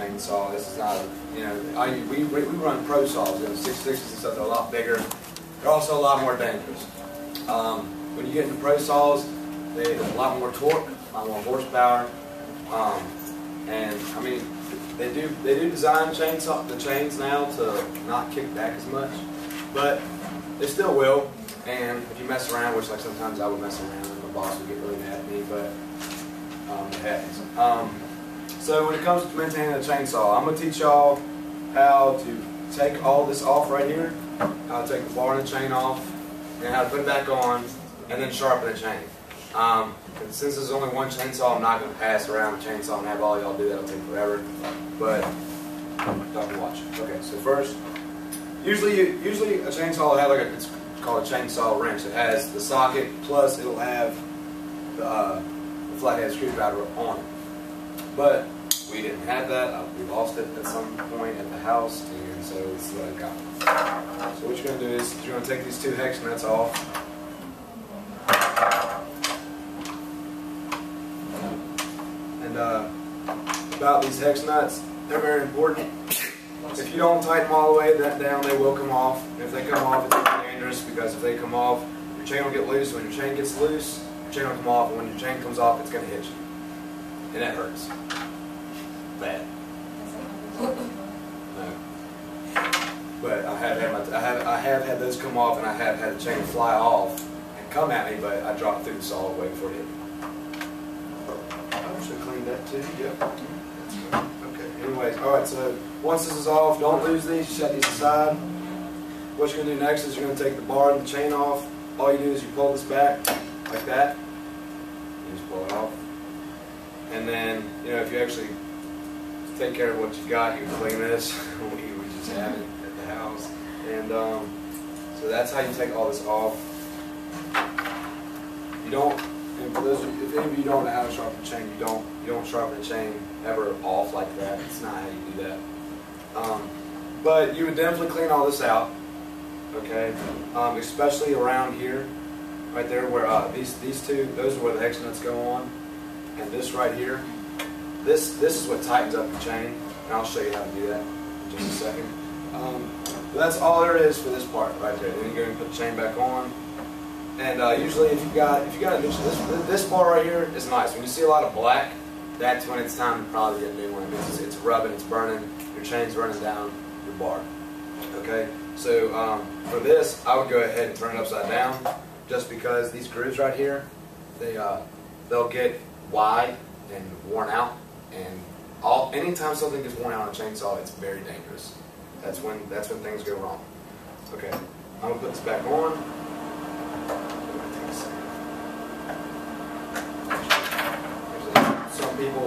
chainsaw. This is not, we run pro saws, 660s and stuff. They're a lot bigger. They're also a lot more dangerous. When you get into pro saws, they have a lot more torque, a lot more horsepower, and I mean, they do design the chains now to not kick back as much, but they still will. And if you mess around, which like sometimes I would mess around, and my boss would get really mad at me, but it happens. So when it comes to maintaining a chainsaw, I'm going to teach y'all how to take all this off right here, how to take the bar and the chain off, and how to put it back on, and then sharpen the chain. Since there's only one chainsaw, I'm not going to pass around the chainsaw and have all y'all do that. It'll take forever, but y'all can watch. Okay, so first, usually a chainsaw will have it's called a chainsaw wrench. It has the socket, plus it'll have the flathead screwdriver on it. But we didn't have that. We lost it at some point at the house, and so this is what I got. So what you're going to do is you're going to take these two hex nuts off. And about these hex nuts, they're very important. If you don't tighten them all the way down, they will come off. And if they come off, it's really dangerous, because if they come off, your chain will get loose. When your chain gets loose, your chain will come off, and when your chain comes off, it's going to hit you. And that hurts. Bad. No. But I have had those come off, and I have had the chain fly off and come at me, but I dropped through the solid way before it hit me. I should clean that too. Yep. Okay. Anyways, alright, so once this is off, don't lose these, set these aside. What you're going to do next is you're going to take the bar and the chain off. All you do is you pull this back like that. You just pull it off. And then, if you actually take care of what you got, you clean this. we just have it at the house. And so that's how you take all this off. You don't, and for those, if any of you don't know how to sharpen the chain, you don't sharpen the chain ever off like that. It's not how you do that. But you would definitely clean all this out, okay? Especially around here, right there, where these two, those are where the hex nuts go on. And this right here, this is what tightens up the chain, and I'll show you how to do that in just a second. But that's all there is for this part right there. Then you go and put the chain back on, and usually if you got this bar right here is nice. When you see a lot of black, that's when it's time to probably get a new one. It means it's rubbing, it's burning, your chain's running down your bar. Okay, so for this, I would go ahead and turn it upside down, just because these grooves right here, they'll get wide and worn out, and anytime something gets worn out on a chainsaw, it's very dangerous. That's when things go wrong. Okay, I'm gonna put this back on.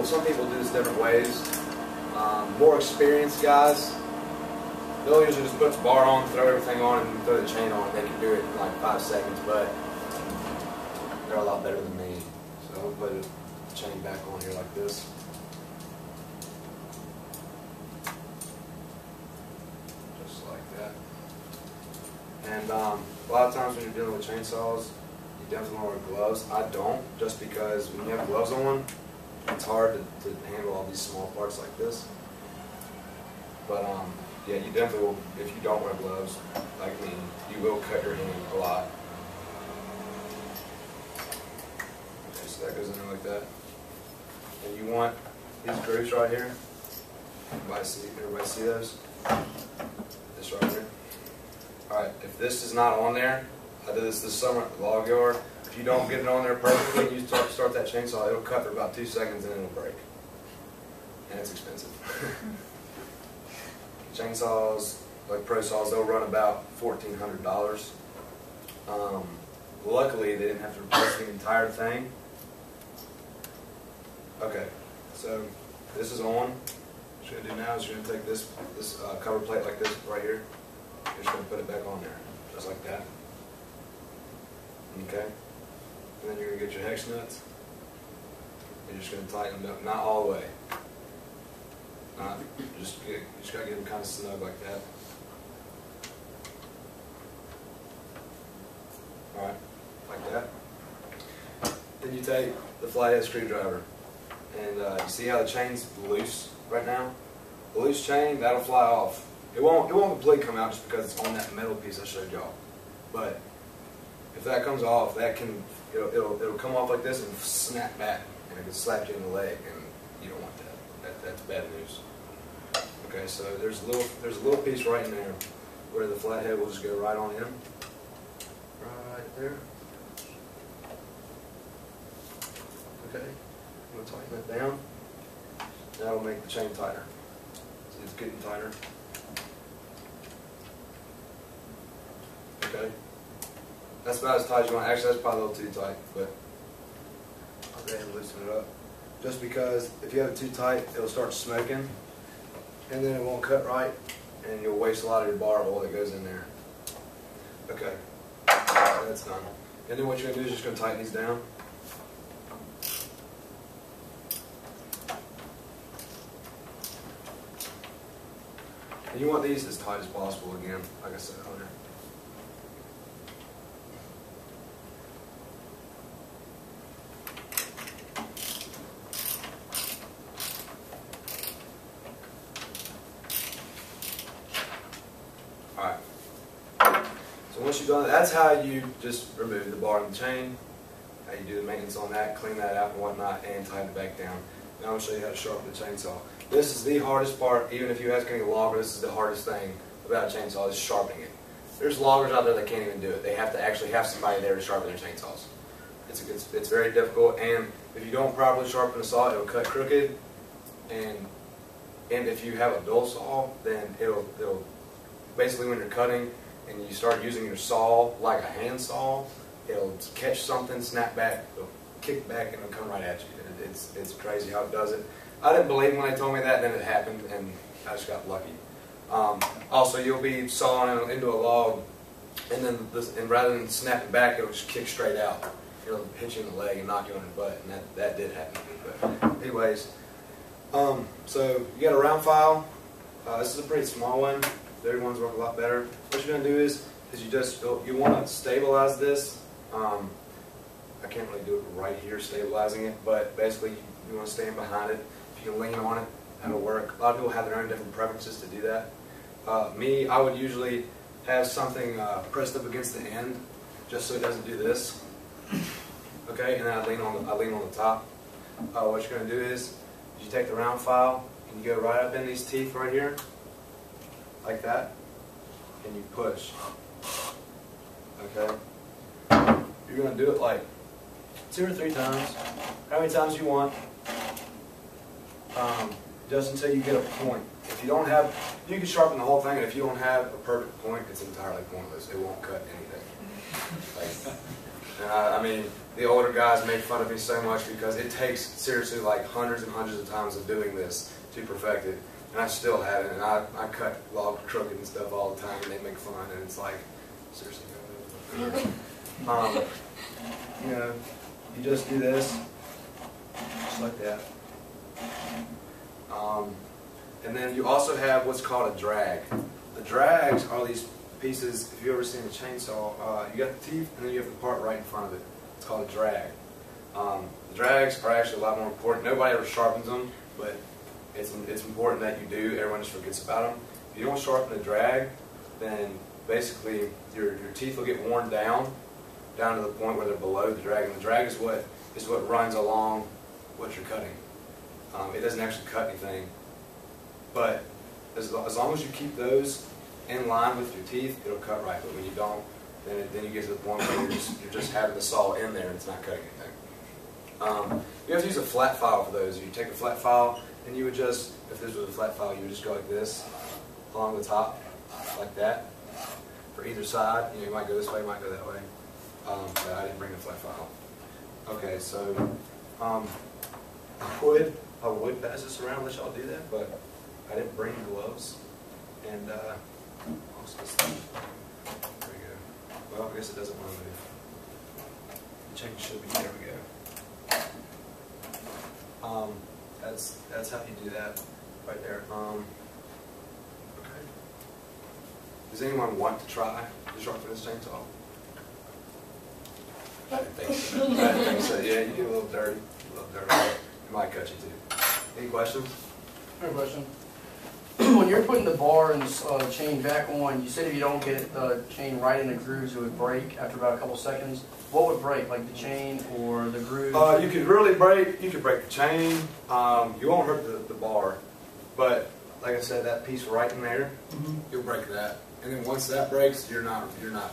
Some people do this different ways. More experienced guys, they'll usually just put the bar on, throw everything on, and throw the chain on. They can do it in like 5 seconds, but they're a lot better than me. So I'll put the chain back on here like this. Just like that. And a lot of times when you're dealing with chainsaws, you definitely want to wear gloves. I don't, just because when you have gloves on, it's hard to handle all these small parts like this. But yeah, you definitely will, if you don't wear gloves, like me, you will cut your hand a lot. Okay, so that goes in there like that. And you want these grooves right here. Everybody see those? This right here. Alright, if this is not on there, I did this summer at the log yard. If you don't get it on there perfectly, you start that chainsaw, it'll cut for about 2 seconds and it'll break. And it's expensive. Chainsaws, like pro saws, they'll run about $1,400. Luckily, they didn't have to replace the entire thing. Okay, so this is on. What you're going to do now is you're going to take this cover plate like this right here. You're just going to put it back on there, just like that. Okay, and then you're going to get your hex nuts. You're just going to tighten them up, not all the way. You just got to get them kind of snug like that. Alright, like that. Then you take the flathead screwdriver, and you see how the chain's loose right now? A loose chain, that'll fly off. It won't completely come out just because it's on that metal piece I showed y'all. But if that comes off, it'll come off like this and snap back, and it can slap you in the leg, and you don't want that. That's bad news. Okay, so there's a little piece right in there where the flathead will just go right on in. Right there. Okay, I'm going to tighten that down. That'll make the chain tighter. See, it's getting tighter. Okay. That's about as tight as you want. Actually, that's probably a little too tight, but I'll go ahead and loosen it up. Just because if you have it too tight, it'll start smoking, and then it won't cut right, and you'll waste a lot of your barb oil that goes in there. Okay, that's done. And then what you're going to do is just going to tighten these down. And you want these as tight as possible again, like I said earlier. Alright. So once you've done that, that's how you just remove the bar and the chain, how you do the maintenance on that, clean that out and whatnot, and tighten it back down. Now I'm going to show you how to sharpen the chainsaw. This is the hardest part. Even if you ask any logger, this is the hardest thing about a chainsaw, is sharpening it. There's loggers out there that can't even do it. They have to actually have somebody there to sharpen their chainsaws. It's very difficult, and if you don't properly sharpen the saw, it'll cut crooked, and if you have a dull saw, then it'll basically, when you're cutting and you start using your saw like a hand saw, it'll catch something, snap back, it'll kick back, and it'll come right at you. It's crazy how it does it. I didn't believe when they told me that, then it happened, and I just got lucky. Also, you'll be sawing into a log, and then rather than snapping back, it'll just kick straight out. It'll hit you in the leg and knock you on your butt, and that did happen to me. But anyways, so you got a round file. This is a pretty small one. The other ones work a lot better. What you're going to do is you want to stabilize this. I can't really do it right here, stabilizing it, but basically you want to stand behind it. If you can lean on it, that'll work. A lot of people have their own different preferences to do that. Me, I would usually have something pressed up against the end, just so it doesn't do this. Okay, and then I lean on the top. What you're going to do is you take the round file and you go right up in these teeth right here, like that, and you push. Okay, you're going to do it like 2 or 3 times, how many times you want, just until you get a point. If you don't have, you can sharpen the whole thing, and if you don't have a perfect point, it's entirely pointless. It won't cut anything. I mean, the older guys make fun of me so much because it takes seriously like hundreds and hundreds of times of doing this to perfect it, and I still haven't. And I cut log crooked and stuff all the time, and they make fun, and it's like, seriously. You know, you just do this, just like that. And then you also have what's called a drag. The drags are these pieces, if you've ever seen a chainsaw, you got the teeth and then you have the part right in front of it. It's called a drag. The drags are actually a lot more important. Nobody ever sharpens them, but it's important that you do. Everyone just forgets about them. If you don't sharpen the drag, then basically your teeth will get worn down to the point where they're below the drag. And the drag is what runs along what you're cutting. It doesn't actually cut anything, but as long as you keep those in line with your teeth, it'll cut right. But when you don't, then you get to the point where you're just having the saw in there and it's not cutting anything. You have to use a flat file for those. You take a flat file and you would just, if this was a flat file, you would just go like this along the top, like that, for either side. You might go this way, you might go that way. But I didn't bring a flat file. Okay, so I would pass this around, let y'all do that, but I didn't bring gloves. And also this thing. There we go. Well, I guess it doesn't want to move. The chain should be, there we go. That's how you do that right there. Okay. Does anyone want to try to sharpen this chainsaw? I didn't think so. I didn't think so. Yeah, you get a little dirty. It might cut you too. Any questions? I have a question. when you're putting the bar and chain back on, you said if you don't get the chain right in the grooves, it would break after about a couple seconds. What would break, like the chain or the grooves? You could really break. You could break the chain. You won't hurt the bar, but like I said, that piece right in there, you'll break that. And then once that breaks, you're not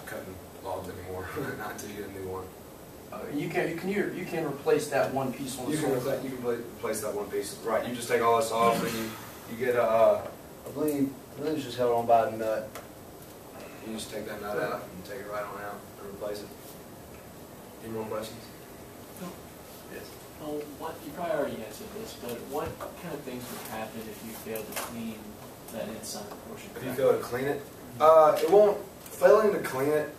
cutting logs anymore. Not until you get a new one. You can replace that one piece on the You can replace that one piece. Right. You just take all this off, and you get a. I believe it's just held on by a nut. You just take that nut out and take it right on out and replace it. Any more questions? No. Yes. What, you probably already answered this, but what kind of things would happen if you failed to clean that inside portion? If you fail to clean it, it won't. Failing to clean it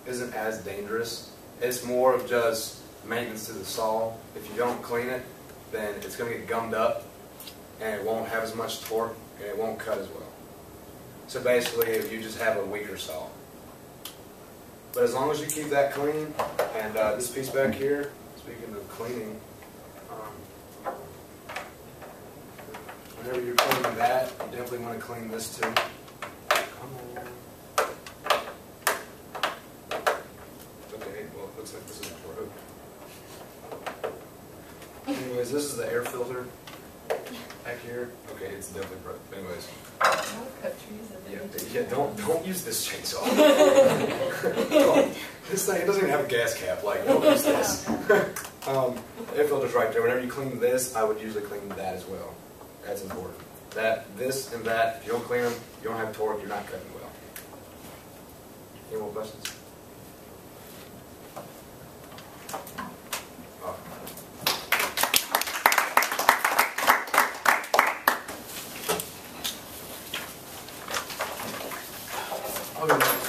isn't as dangerous. It's more of just maintenance to the saw. If you don't clean it, then it's going to get gummed up, and it won't have as much torque, and it won't cut as well. So basically, if you just have a weaker saw. But as long as you keep that clean, and this piece back here, speaking of cleaning, whenever you're cleaning that, you definitely want to clean this too. Come on. Okay, well, it looks like this is broke. Anyways, this is the air filter back here. Okay, it's definitely broke. Anyways. Don't cut trees. Yeah, don't use this chainsaw. This thing, it doesn't even have a gas cap. Like, don't use this. Air filter's right there. Whenever you clean this, I would usually clean that as well. That's important. This, and that. If you don't clean them, you don't have torque. You're not cutting well. Any more questions? Okay.